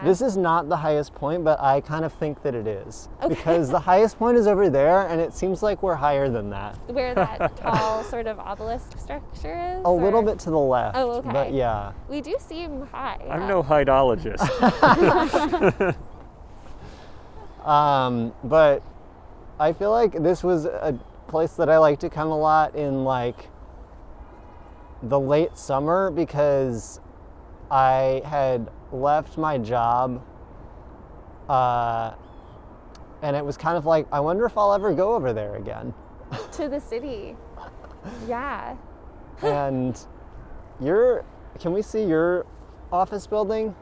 This is not the highest point, but I kind of think that it is. Okay. Because the highest point is over there, and it seems like we're higher than that. Where that tall sort of obelisk structure is? A little bit to the left, Oh, okay. but yeah. We do seem high. I'm no heightologist. But I feel like this was a place that I like to come a lot in like the late summer because I had left my job and it was kind of like, I wonder if I'll ever go over there again. To the city. Yeah. And can we see your office building?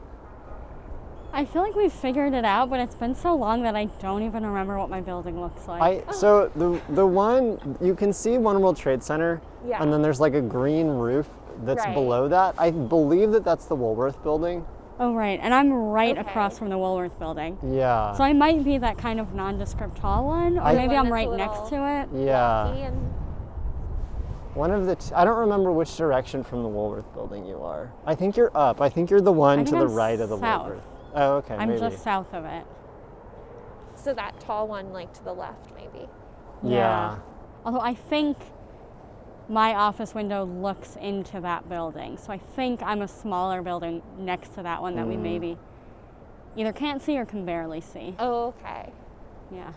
I feel like we've figured it out, but it's been so long that I don't even remember what my building looks like. So the one, you can see One World Trade Center, Yeah. and then there's like a green roof that's Right. below that. I believe that that's the Woolworth building. Oh, right. And I'm right Okay. across from the Woolworth building. Yeah. So I might be that kind of nondescript tall one, or I- maybe One I'm that's right a next little- to it. Yeah. And One of the, I don't remember which direction from the Woolworth building you are. I think you're up. I think you're the one I to think the I'm right of the south. Woolworth. Oh, okay, I'm maybe. just south of it. so that tall one, like to the left, maybe. Yeah. Although I think my office window looks into that building. So I think I'm a smaller building next to that one that we maybe either can't see or can barely see. Oh, okay. Yeah.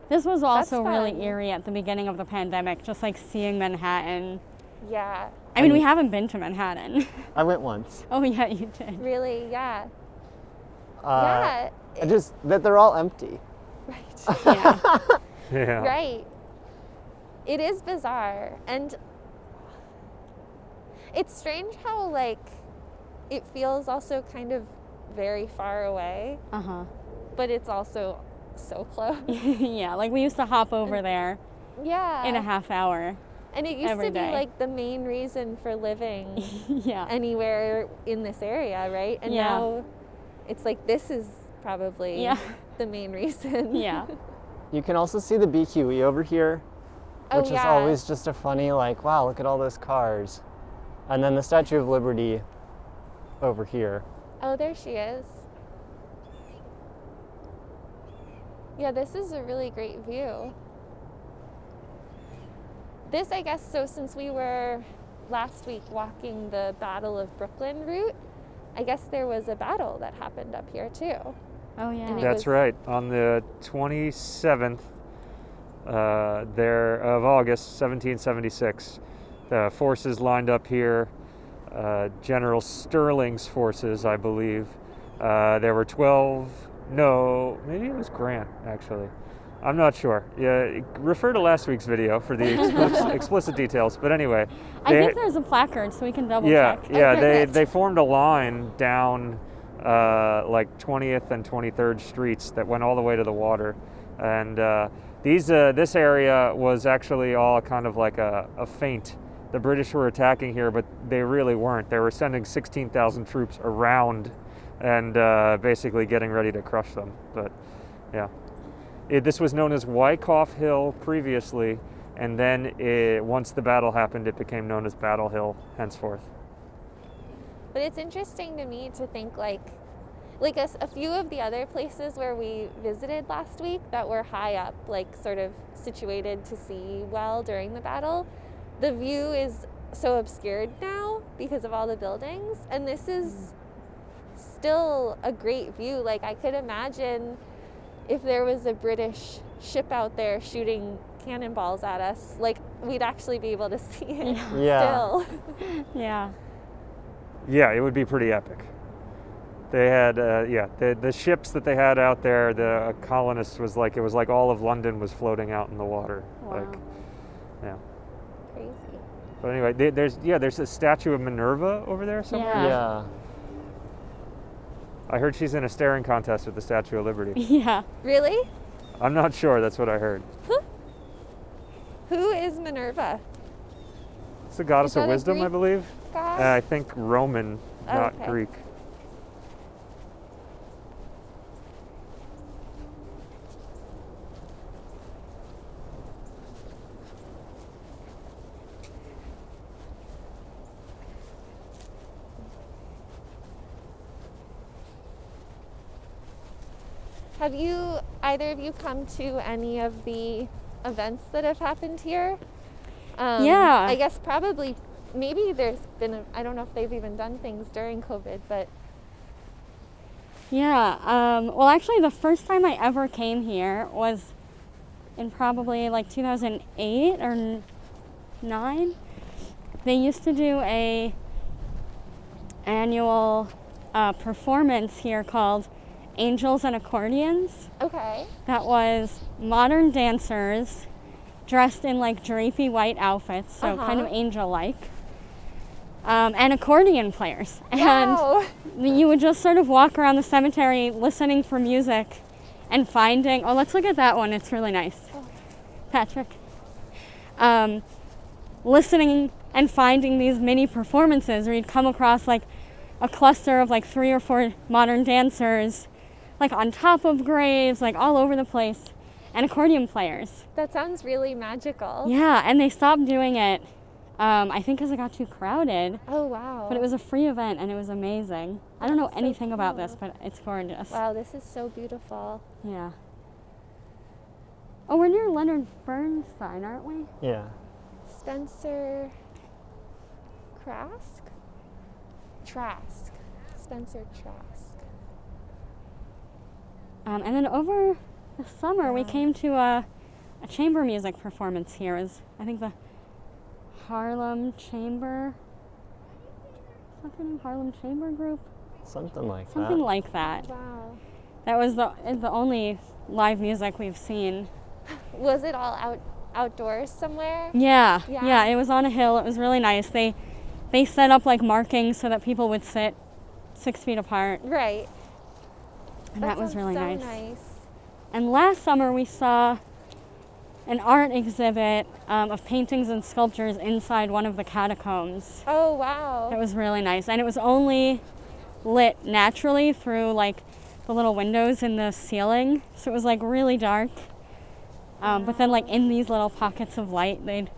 This was also really fun. eerie at the beginning of the pandemic, just like seeing Manhattan. Yeah. I mean, we haven't been to Manhattan. I went once. Oh, yeah, you did. Really, yeah. Yeah. Yeah. Just that they're all empty. Right. Yeah. Yeah. Right. It is bizarre. And it's strange how, like, it feels also kind of very far away, Uh-huh. but it's also so close. Yeah, like we used to hop over there Yeah. in a half hour. And it used every to be day. like the main reason for living Yeah. anywhere in this area, right? And Yeah. now it's like this is probably Yeah. the main reason. Yeah. You can also see the BQE over here, Oh, which is yeah. always just a funny, like, wow, look at all those cars. And then the Statue of Liberty over here. Oh, there she is. Yeah, this is a really great view. This, I guess, so since we were last week walking the Battle of Brooklyn route, I guess there was a battle that happened up here too. Oh, yeah. And it That's was- right. On the 27th of August, 1776, the forces lined up here. General Sterling's forces, I believe. There were 12. No, maybe it was Grant, actually. I'm not sure. Yeah, refer to last week's video for the explicit details. But anyway, I think there's a placard, so we can double yeah, check. yeah. perfect. They formed a line down like 20th and 23rd Streets that went all the way to the water, and this area was actually all kind of like a feint. The British were attacking here, but they really weren't. They were sending 16,000 troops around and basically getting ready to crush them. But yeah, this was known as Wyckoff Hill previously, and then once the battle happened, it became known as Battle Hill henceforth. But it's interesting to me to think like a few of the other places where we visited last week that were high up, like sort of situated to see well during the battle, the view is so obscured now because of all the buildings, and this is still a great view. Like I could imagine if there was a British ship out there shooting cannonballs at us, like we'd actually be able to see it Yeah. still. Yeah. Yeah, it would be pretty epic. They had, the ships that they had out there, the colonists it was like all of London was floating out in the water. Wow. Like, yeah. Crazy. But anyway, there's a statue of Minerva over there somewhere. Yeah. Yeah. I heard she's in a staring contest with the Statue of Liberty. Yeah. Really? I'm not sure. That's what I heard. Who is Minerva? It's the goddess Is that of a wisdom, I Greek believe. God? I think Roman, not Okay. Greek. Have either of you come to any of the events that have happened here? Yeah. I guess probably, maybe there's been, I don't know if they've even done things during COVID, but. Yeah, well, actually, the first time I ever came here was in probably like 2008 or 9. They used to do a annual performance here called Angels and Accordions. Okay. That was modern dancers dressed in like drapey white outfits, so kind of angel-like, and accordion players. Wow. And you would just sort of walk around the cemetery listening for music and finding, oh, let's look at that one, it's really nice. Oh. Patrick. Listening and finding these mini performances where you'd come across like a cluster of like 3 or 4 modern dancers, like on top of graves, like all over the place, and accordion players. That sounds really magical. Yeah, and they stopped doing it, I think because it got too crowded. Oh, wow. But it was a free event and it was amazing. I don't know That's so anything about cool. this, but it's gorgeous. Wow, this is so beautiful. Yeah. Oh, we're near Leonard Bernstein, aren't we? Yeah. Spencer Trask? Spencer Trask. And then over the summer, we came to a chamber music performance here. It was, I think, the Harlem Chamber. What's the name? Harlem Chamber Group? Something like Something that. like that. Wow. That was the only live music we've seen. Was it all outdoors somewhere? Yeah, Yeah. yeah. It was on a hill. It was really nice. They set up like markings so that people would sit 6 feet apart, Right. and that was sounds really so nice. And last summer we saw an art exhibit of paintings and sculptures inside one of the catacombs. Oh, wow. That was really nice, and it was only lit naturally through like the little windows in the ceiling, so it was like really dark. But then like in these little pockets of light, they'd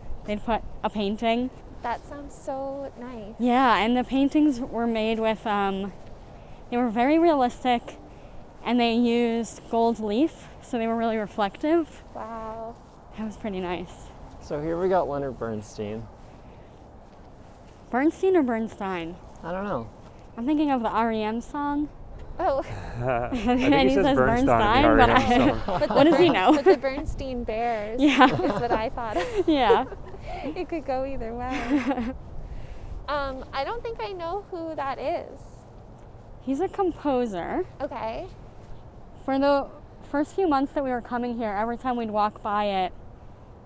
put a painting. That sounds so nice. Yeah, and the paintings were made with, they were very realistic, and they used gold leaf, so they were really reflective. Wow. That was pretty nice. So here we got Leonard Bernstein. Bernstein or Bernstein? I don't know. I'm thinking of the REM song. Oh, I And think he he says says Bernstein in Bernstein, the but REM song. but What does he know? But the Bernstein Bears Yeah. is what I thought of. Yeah. It could go either way. I don't think I know who that is. He's a composer. Okay. For the first few months that we were coming here, every time we'd walk by it,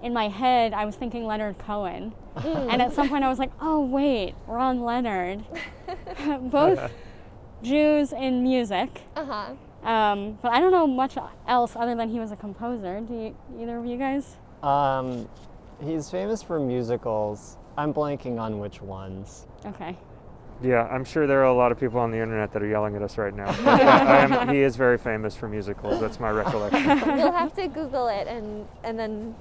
in my head, I was thinking Leonard Cohen. And at some point I was like, oh wait, wrong Leonard. Both Jews in music. Uh-huh. But I don't know much else other than he was a composer. Do either of you guys? He's famous for musicals. I'm blanking on which ones. Okay. Yeah, I'm sure there are a lot of people on the internet that are yelling at us right now. He is very famous for musicals. That's my recollection. We'll have to Google it and then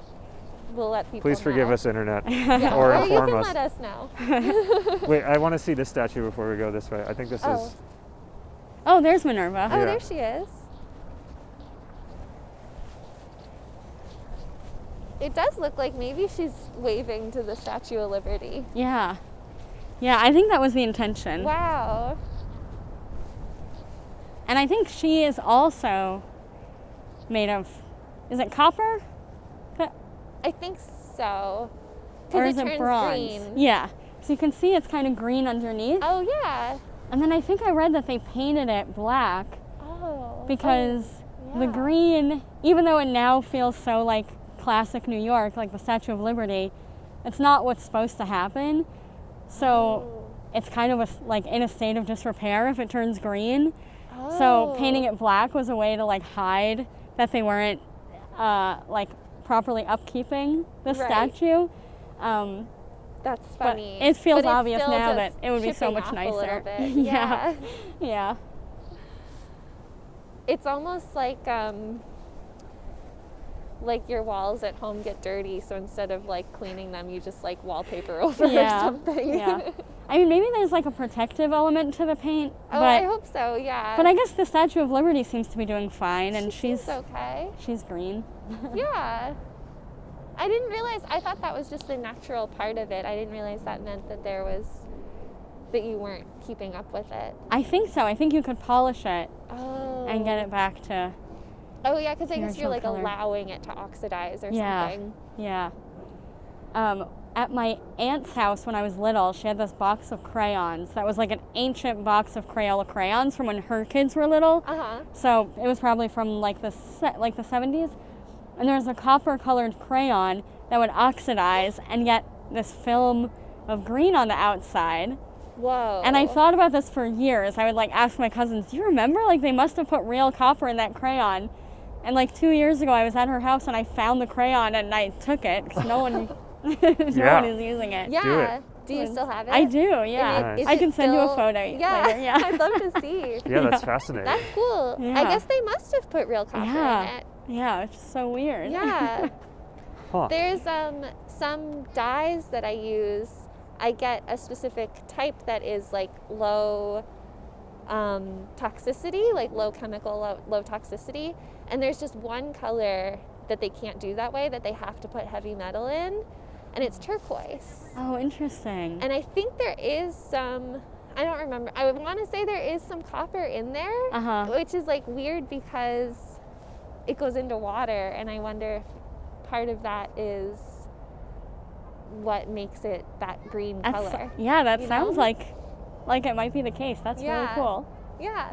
we'll let people Please forgive know. us, internet, Yeah. or you inform can us. let us know. Wait, I want to see this statue before we go this way. I think this Oh. is. Oh, there's Minerva. Oh, Yeah. there she is. It does look like maybe she's waving to the Statue of Liberty. Yeah. Yeah, I think that was the intention. Wow. And I think she is also made of, is it copper? I think so. Or Because is it it turns bronze? green. Yeah. So you can see it's kind of green underneath. Oh, yeah. And then I think I read that they painted it black Oh. because the yeah. green, even though it now feels so like classic New York, like the Statue of Liberty, it's not what's supposed to happen. So it's kind of like in a state of disrepair if it turns green. Oh. So painting it black was a way to like hide that they weren't like properly upkeeping the Right. statue. That's But funny. it feels But it's obvious still now just that it would be so chipping much off a nicer. little bit. Yeah. Yeah. Yeah. It's almost like like your walls at home get dirty, so instead of like cleaning them, you just like wallpaper over Yeah. or something. Yeah. I mean, maybe there's like a protective element to the paint. Oh, but, I hope so, yeah. But I guess the Statue of Liberty seems to be doing fine, and She's okay. she's green. Yeah. I didn't realize, I thought that was just the natural part of it. I didn't realize that meant that that you weren't keeping up with it. I think so. I think you could polish it Oh. and get it back to, Oh, yeah, because I guess you're original like color. allowing it to oxidize or Yeah. something. yeah. At my aunt's house when I was little, she had this box of crayons that was like an ancient box of Crayola crayons from when her kids were little. Uh-huh. So it was probably from like the 70s. And there was a copper-colored crayon that would oxidize and get this film of green on the outside. Whoa. And I thought about this for years. I would like ask my cousins, do you remember? Like they must have put real copper in that crayon. And like 2 years ago, I was at her house and I found the crayon and I took it because no one is using it. Yeah. it. Do you still have it? I do, yeah. Nice. Is I it can send you a still- photo later. Yeah. I'd love to see. Yeah, that's fascinating. That's cool. Yeah. I guess they must have put real copper Yeah. in it. Yeah, it's just so weird. Yeah. Huh. There's some dyes that I use. I get a specific type that is like low toxicity, like low chemical, low toxicity. And there's just one color that they can't do that way, that they have to put heavy metal in, and it's turquoise. Oh, interesting. And I think there is some, I don't remember, I would want to say there is some copper in there, Uh-huh. which is like weird because it goes into water, and I wonder if part of that is what makes it that green color. Yeah, that you sounds know? like it might be the case. That's really Yeah. cool. Yeah.